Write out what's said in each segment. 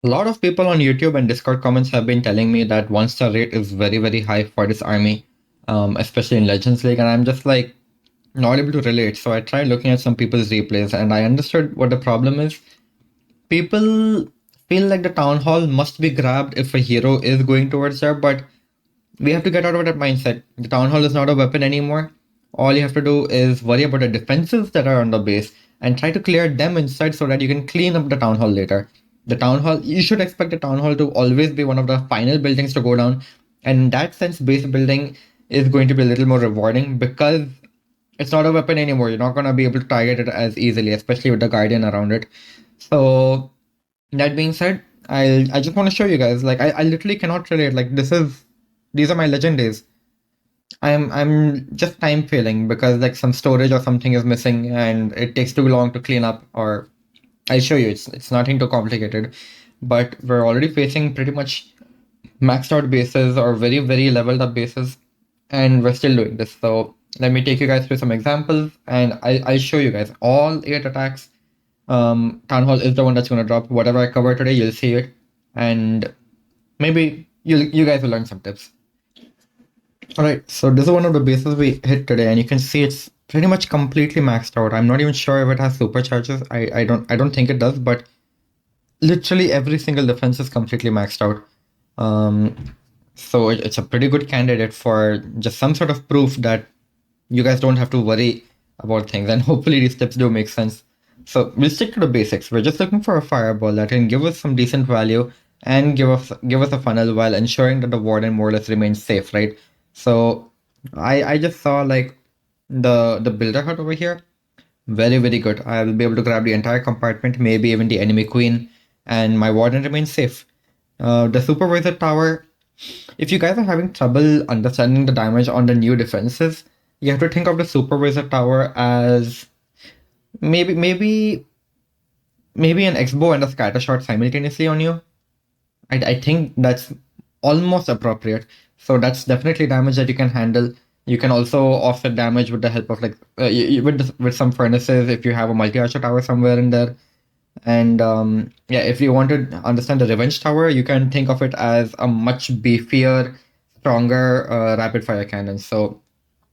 A lot of people on YouTube and Discord comments have been telling me that 1 star rate is very, very high for this army, especially in Legends League, and I'm just like not able to relate. So I tried looking at some people's replays and I understood what the problem is. People feel like the Town Hall must be grabbed if a hero is going towards there, but we have to get out of that mindset. The Town Hall is not a weapon anymore. All you have to do is worry about the defenses that are on the base and try to clear them inside so that you can clean up the Town Hall later. The Town Hall, you should expect the Town Hall to always be one of the final buildings to go down. And in that sense, base building is going to be a little more rewarding because it's not a weapon anymore. You're not going to be able to target it as easily, especially with the Guardian around it. So, that being said, I just want to show you guys, like, I literally cannot relate. Like, these are my legend days. I'm just time failing because like some storage or something is missing and it takes too long to clean up. Or I'll show you. It's nothing too complicated, but we're already facing pretty much maxed out bases or very leveled up bases, and we're still doing this. So let me take you guys through some examples, and I'll show you guys all 8 attacks. Town Hall is the one that's gonna drop. Whatever I cover today, you'll see it, and maybe you guys will learn some tips. All right, so this is one of the bases we hit today, and you can see it's pretty much completely maxed out. I'm not even sure if it has supercharges. I don't think it does, but literally every single defense is completely maxed out. Um, so it's a pretty good candidate for just some sort of proof that you guys don't have to worry about things, and hopefully these tips do make sense. So we'll stick to the basics. We're just looking for a fireball that can give us some decent value and give us a funnel while ensuring that the warden more or less remains safe, right? So I just saw like the builder hut over here. Very good. I will be able to grab the entire compartment, maybe even the enemy queen, and my warden remains safe. The supervisor tower. If you guys are having trouble understanding the damage on the new defenses, you have to think of the supervisor tower as maybe an X-bow and a scatter shot simultaneously on you. I think that's almost appropriate. So that's definitely damage that you can handle. You can also offset damage with the help of like with some furnaces if you have a multi-archer tower somewhere in there. And yeah, if you want to understand the revenge tower, you can think of it as a much beefier, stronger rapid fire cannon. So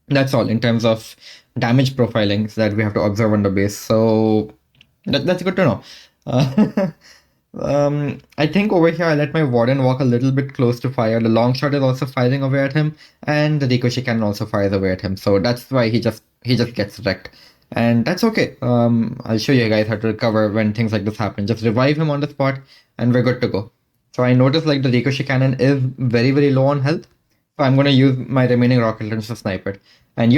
that's all in terms of damage profilings that we have to observe on the base. So that's good to know. Uh, I think over here I let my warden walk a little bit close to fire. The long shot is also firing away at him, and the ricochet cannon also fires away at him. So that's why he just gets wrecked, and that's okay. I'll show you guys how to recover when things like this happen. Just revive him on the spot, and we're good to go. So I noticed like the ricochet cannon is very low on health, so I'm gonna use my remaining rocket launcher to snipe it. And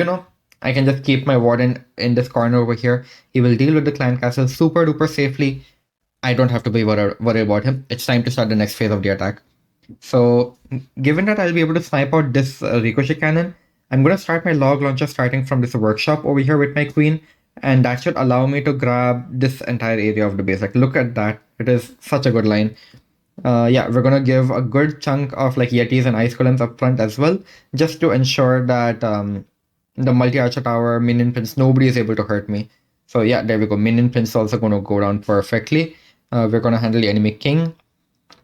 I can just keep my warden in this corner over here. He will deal with the clan castle super duper safely. I don't have to be worried about him. It's time to start the next phase of the attack. So, given that I'll be able to snipe out this ricochet cannon, I'm going to start my log launcher starting from this workshop over here with my queen, and that should allow me to grab this entire area of the base. Like, look at that. It is such a good line. Yeah, we're going to give a good chunk of like Yetis and Ice Golems up front as well, just to ensure that the multi-archer tower, minion prince, nobody is able to hurt me. So yeah, there we go. Minion prince also going to go down perfectly. We're going to handle the enemy king.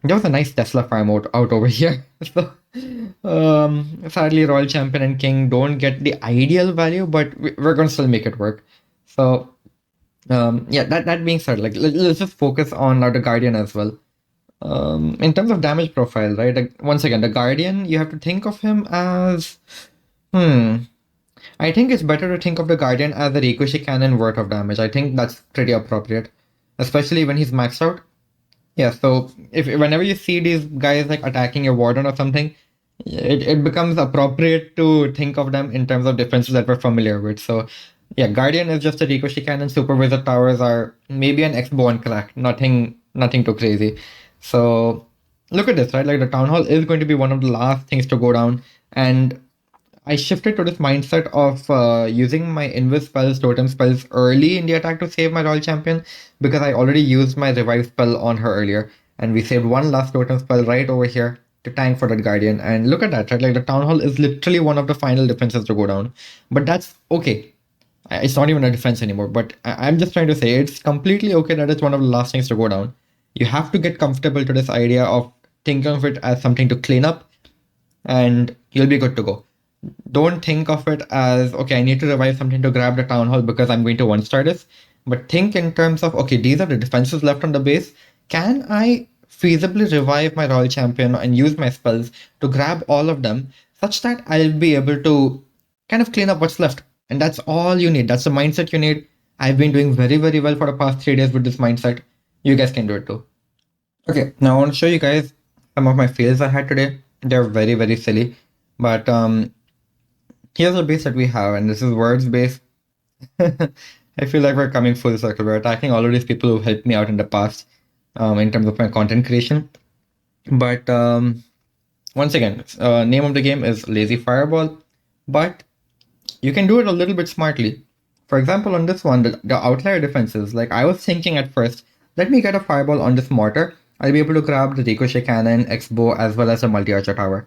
There was a nice Tesla farm out over here. So, sadly, Royal Champion and King don't get the ideal value, but we're going to still make it work. So, yeah, that being said, like let's just focus on the Guardian as well. In terms of damage profile, right? Like, once again, the Guardian, you have to think of him as, I think it's better to think of the Guardian as a ricochet cannon worth of damage. I think that's pretty appropriate, especially when he's maxed out. Yeah, so if whenever you see these guys like attacking your warden or something, it becomes appropriate to think of them in terms of defenses that we're familiar with. So yeah, Guardian is just a ricochet cannon. Supervisor towers are maybe an X-bow and crack. Nothing too crazy. So look at this, right? Like the town hall is going to be one of the last things to go down, and I shifted to this mindset of using my invis spells, totem spells early in the attack to save my royal champion, because I already used my revive spell on her earlier, and we saved one last totem spell right over here to tank for that guardian. And look at that, right? Like the town hall is literally one of the final defenses to go down, but that's okay. It's not even a defense anymore. But I'm just trying to say it's completely okay that it's one of the last things to go down. You have to get comfortable to this idea of thinking of it as something to clean up, and you'll be good to go. Don't think of it as, okay, I need to revive something to grab the town hall because I'm going to one star this. But think in terms of, okay, these are the defenses left on the base. Can I feasibly revive my royal champion and use my spells to grab all of them such that I'll be able to kind of clean up what's left? And that's all you need. That's the mindset you need. I've been doing very, very well for the past 3 days with this mindset. You guys can do it too. Okay, now I want to show you guys some of my fails I had today. They're very, very silly. But here's the base that we have, and this is words base. I feel like we're coming full circle. We're attacking all of these people who helped me out in the past in terms of my content creation. But once again, name of the game is Lazy Fireball, but you can do it a little bit smartly. For example, on this one, the outlier defenses, like I was thinking at first, let me get a fireball on this mortar. I'll be able to grab the ricochet cannon, X-bow, as well as the multi-archer tower.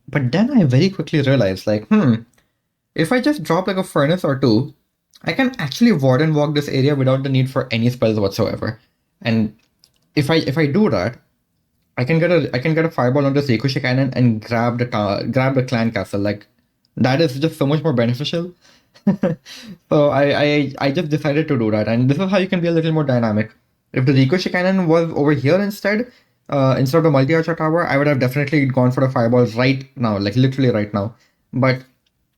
But then I very quickly realized, like, if I just drop like a furnace or two, I can actually warden walk this area without the need for any spells whatsoever. And if I do that, I can get a fireball on this ricochet cannon and grab the clan castle. Like that is just so much more beneficial. So I just decided to do that, and this is how you can be a little more dynamic. If the ricochet cannon was over here instead of the multi-archer tower, I would have definitely gone for the fireball right now, like literally right now. But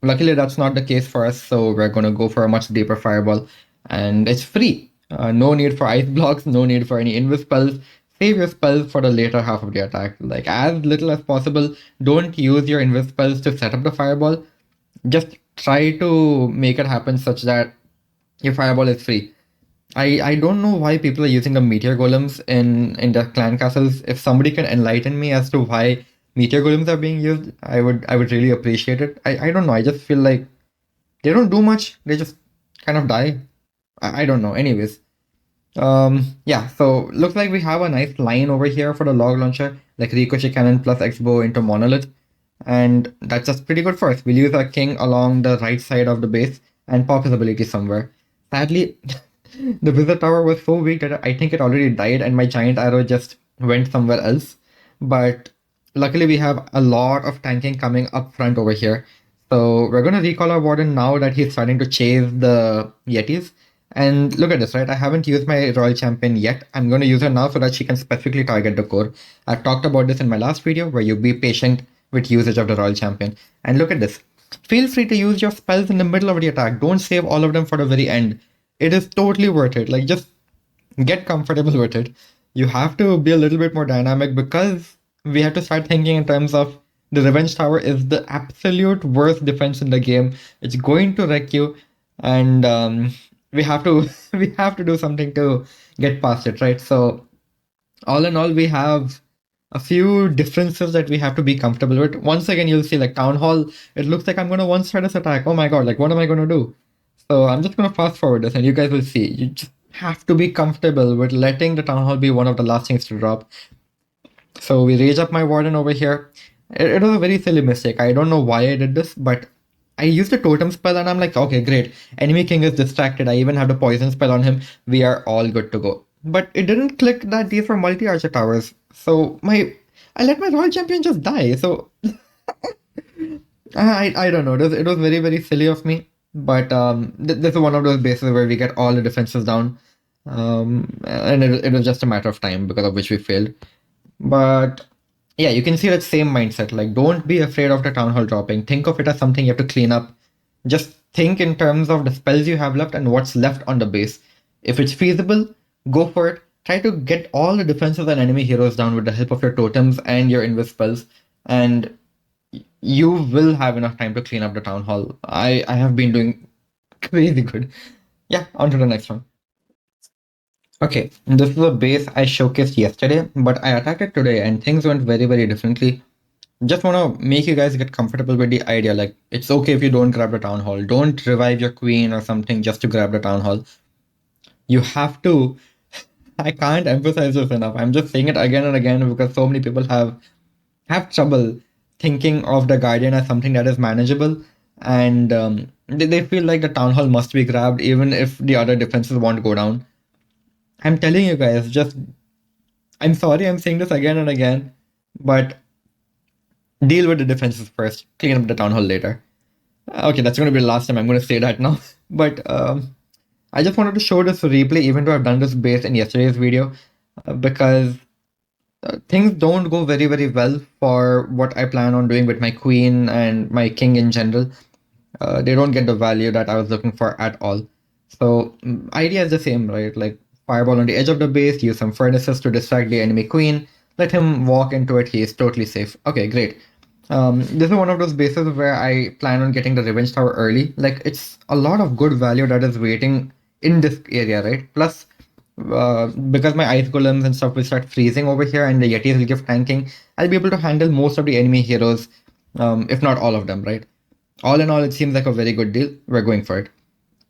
luckily, that's not the case for us, so we're gonna go for a much deeper fireball, and it's free. No need for ice blocks, no need for any invis spells. Save your spells for the later half of the attack. Like as little as possible. Don't use your invis spells to set up the fireball. Just try to make it happen such that your fireball is free. I don't know why people are using the meteor golems in the clan castles. If somebody can enlighten me as to why meteor golems are being used, I would really appreciate it. I don't know. I just feel like they don't do much. They just kind of die. I don't know. Anyways, yeah. So looks like we have a nice line over here for the log launcher, like ricochet cannon plus X-bow into monolith, and that's just pretty good for us. We'll use our king along the right side of the base and pop his ability somewhere. Sadly, the wizard tower was so weak that I think it already died, and my giant arrow just went somewhere else. But luckily, we have a lot of tanking coming up front over here. So we're gonna recall our warden now that he's starting to chase the Yetis. And look at this, right? I haven't used my royal champion yet. I'm gonna use her now so that she can specifically target the core. I've talked about this in my last video where you be patient with usage of the royal champion. And look at this. Feel free to use your spells in the middle of the attack. Don't save all of them for the very end. It is totally worth it. Like just get comfortable with it. You have to be a little bit more dynamic because we have to start thinking in terms of the revenge tower is the absolute worst defense in the game. It's going to wreck you, and we have to we have to do something to get past it, right? So all in all, we have a few differences that we have to be comfortable with. Once again, you'll see like town hall. It looks like I'm gonna one star this attack. Oh my god! Like what am I gonna do? So I'm just gonna fast forward this, and you guys will see. You just have to be comfortable with letting the town hall be one of the last things to drop. So we raise up my warden over here. It was a very silly mistake. I don't know why I did this, but I used a totem spell and I'm like, okay, great. Enemy king is distracted. I even have the poison spell on him. We are all good to go. But it didn't click that these were multi-archer towers. So I let my royal champion just die. So I don't know. It was very, very silly of me. But this is one of those bases where we get all the defenses down. And it was just a matter of time because of which we failed. But yeah, you can see that same mindset. Like, don't be afraid of the town hall dropping. Think of it as something you have to clean up. Just think in terms of the spells you have left and what's left on the base. If it's feasible, go for it. Try to get all the defenses and enemy heroes down with the help of your totems and your invis spells, and you will have enough time to clean up the town hall. I have been doing crazy good. Yeah, on to the next one. Okay, this is a base I showcased yesterday, but I attacked it today and things went very, very differently. Just want to make you guys get comfortable with the idea. Like, it's okay if you don't grab the town hall. Don't revive your queen or something just to grab the town hall. You have to. I can't emphasize this enough. I'm just saying it again and again because so many people have trouble thinking of the guardian as something that is manageable, and they feel like the town hall must be grabbed even if the other defenses won't go down. I'm telling you guys, just I'm sorry I'm saying this again and again, but deal with the defenses first, clean up the town hall later. Okay, that's going to be the last time I'm going to say that now. But I just wanted to show this replay, even though I've done this base in yesterday's video, because things don't go very, very well for what I plan on doing with my queen and my king in general. They don't get the value that I was looking for at all. So idea is the same, right? Like fireball on the edge of the base, use some furnaces to distract the enemy queen, let him walk into it, he is totally safe. Okay, great. This is one of those bases where I plan on getting the revenge tower early. Like it's a lot of good value that is waiting in this area, right? Plus, because my ice golems and stuff will start freezing over here and the yetis will give tanking, I'll be able to handle most of the enemy heroes, if not all of them, right? All in all, it seems like a very good deal. We're going for it.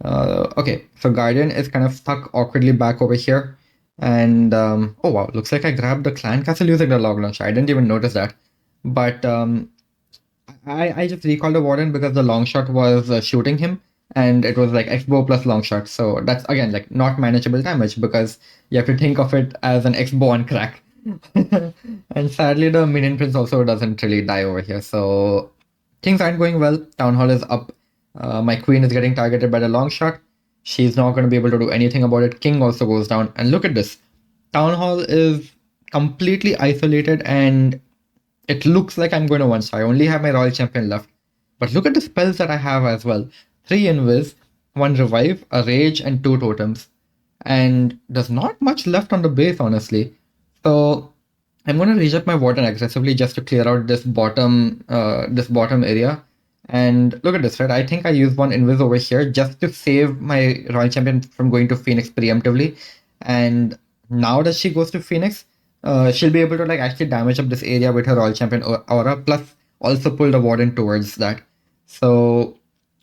Okay, so Guardian is kind of stuck awkwardly back over here. And oh wow, looks like I grabbed the clan castle using the log launcher. I didn't even notice that. But I just recalled the warden because the long shot was shooting him and it was like X-bow plus long shot. So that's again like not manageable damage because you have to think of it as an X-bow on crack. And sadly, the minion prince also doesn't really die over here. So things aren't going well. Town hall is up. My queen is getting targeted by the long shot. She's not going to be able to do anything about it. King also goes down. And look at this. Town hall is completely isolated and it looks like I'm going to one star. I only have my royal champion left. But look at the spells that I have as well. 3 invis, 1 revive, a rage, and 2 totems. And there's not much left on the base, honestly. So I'm going to reject my warden aggressively just to clear out this bottom area. And look at this, right? I think I used 1 invis over here just to save my royal champion from going to Phoenix preemptively. And now that she goes to Phoenix, she'll be able to like actually damage up this area with her royal champion aura, plus also pull the warden towards that. So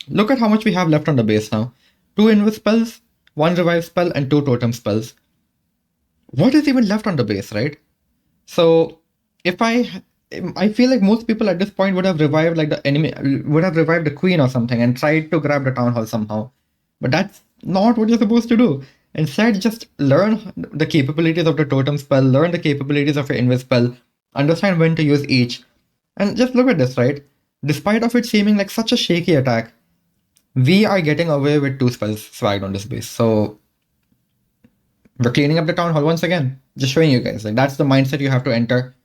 look at how much we have left on the base now. 2 invis spells, 1 revive spell, and 2 totem spells. What is even left on the base, right? So if I feel like most people at this point would have revived like the enemy, would have revived the queen or something and tried to grab the town hall somehow. But that's not what you're supposed to do. Instead, just learn the capabilities of the totem spell, learn the capabilities of your invis spell, understand when to use each. And just look at this, right? Despite of it seeming like such a shaky attack, we are getting away with 2 spells swagged on this base. So we're cleaning up the town hall once again. Just showing you guys. Like that's the mindset you have to enter.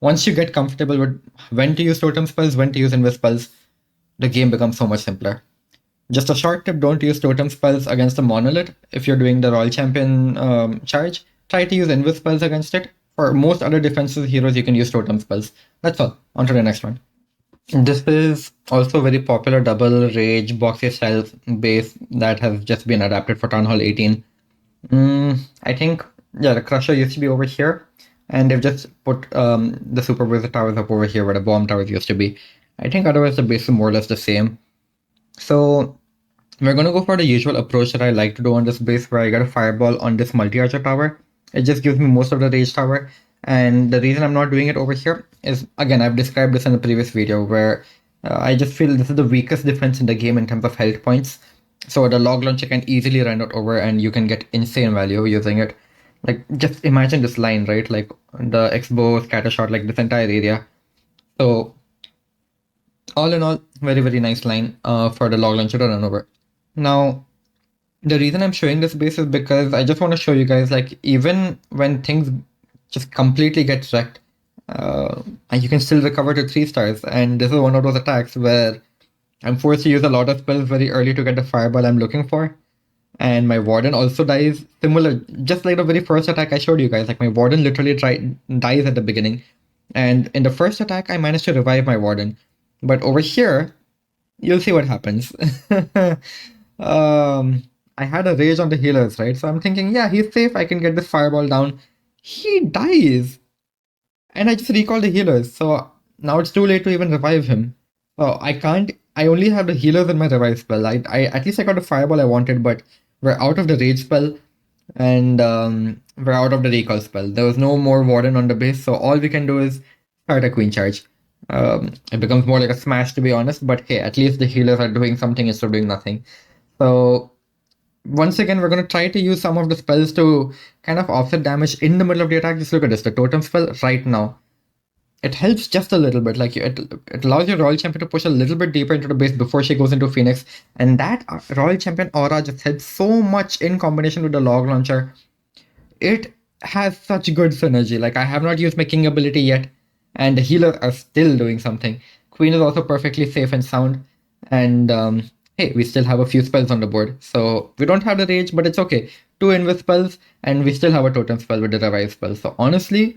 Once you get comfortable with when to use totem spells, when to use invis spells, the game becomes so much simpler. Just a short tip, don't use totem spells against the monolith. If you're doing the royal champion charge, try to use invis spells against it. For most other defensive heroes, you can use totem spells. That's all. On to the next one. This is also a very popular double rage boxy style base that has just been adapted for Town Hall 18. I think, yeah, the Crusher used to be over here, and they've just put the Supervisor towers up over here where the bomb towers used to be. I think otherwise the base is more or less the same. So we're going to go for the usual approach that I like to do on this base where I get a fireball on this multi-archer tower. It just gives me most of the rage tower. And the reason I'm not doing it over here is, again, I've described this in the previous video where I just feel this is the weakest defense in the game in terms of health points. So the log launcher can easily run it over and you can get insane value using it. Like, just imagine this line, right? Like the X-bow, scatter shot, like this entire area. So all in all, very, very nice line for the log launcher to run over. Now, the reason I'm showing this base is because I just want to show you guys, like, even when things just completely get wrecked, you can still recover to 3 stars. And this is one of those attacks where I'm forced to use a lot of spells very early to get the fireball I'm looking for. And my warden also dies similar, just like the very first attack I showed you guys. Like my warden literally dies at the beginning. And in the first attack, I managed to revive my warden. But over here, you'll see what happens. I had a rage on the healers, right? So I'm thinking, yeah, he's safe. I can get this fireball down. He dies. And I just recall the healers. So now it's too late to even revive him. Oh, I can't. I only have the healers in my revive spell. I at least I got the fireball I wanted, but we're out of the rage spell and we're out of the recall spell. There was no more warden on the base, so all we can do is start a queen charge. It becomes more like a smash, to be honest, but hey, at least the healers are doing something instead of doing nothing. So once again, we're going to try to use some of the spells to kind of offset damage in the middle of the attack. Just look at this, the totem spell right now. It helps just a little bit. Like it allows your Royal Champion to push a little bit deeper into the base before she goes into Phoenix. And that Royal Champion aura just helps so much in combination with the Log Launcher. It has such good synergy. Like I have not used my King ability yet, and the healers are still doing something. Queen is also perfectly safe and sound, and hey, we still have a few spells on the board, so we don't have the rage, but it's okay. Two invis spells, and we still have a totem spell with the revive spell. So honestly,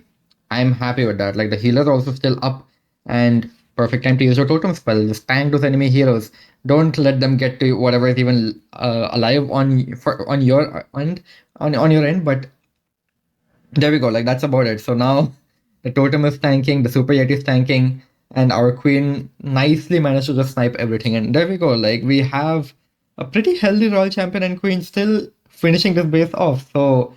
I'm happy with that. Like the healers are also still up, and perfect time to use your totem spell. Just tank those enemy heroes. Don't let them get to whatever is even alive on your end on your end, but there we go. Like that's about it. So now the totem is tanking, the super yeti is tanking, and our queen nicely managed to just snipe everything. And there we go. Like we have a pretty healthy royal champion and queen still finishing this base off. So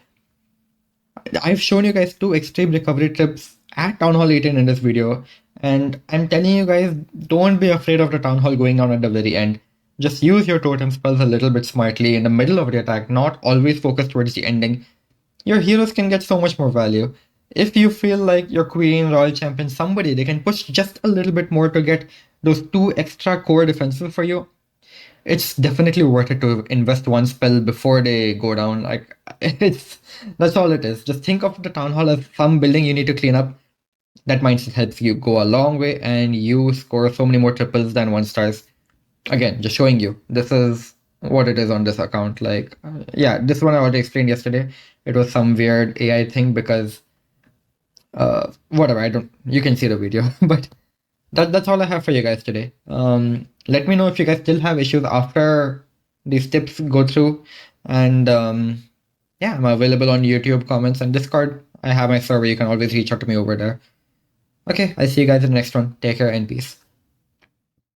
I've shown you guys two extreme recovery tips at Town Hall 18 in this video. And I'm telling you guys, don't be afraid of the Town Hall going down at the very end. Just use your totem spells a little bit smartly in the middle of the attack, not always focus towards the ending. Your heroes can get so much more value. If you feel like your queen, royal champion, somebody, they can push just a little bit more to get those two extra core defenses for you, it's definitely worth it to invest one spell before they go down. Like it's that's all it is. Just think of the town hall as some building you need to clean up. That mindset helps you go a long way and you score so many more triples than one stars. Again, just showing you this is what it is on this account. Like yeah, this one I already explained yesterday. It was some weird AI thing because whatever, I don't you can see the video. But that's all I have for you guys today. Let me know if you guys still have issues after these tips go through. And yeah, I'm available on YouTube, comments, and Discord. I have my server. You can always reach out to me over there. Okay, I'll see you guys in the next one. Take care and peace.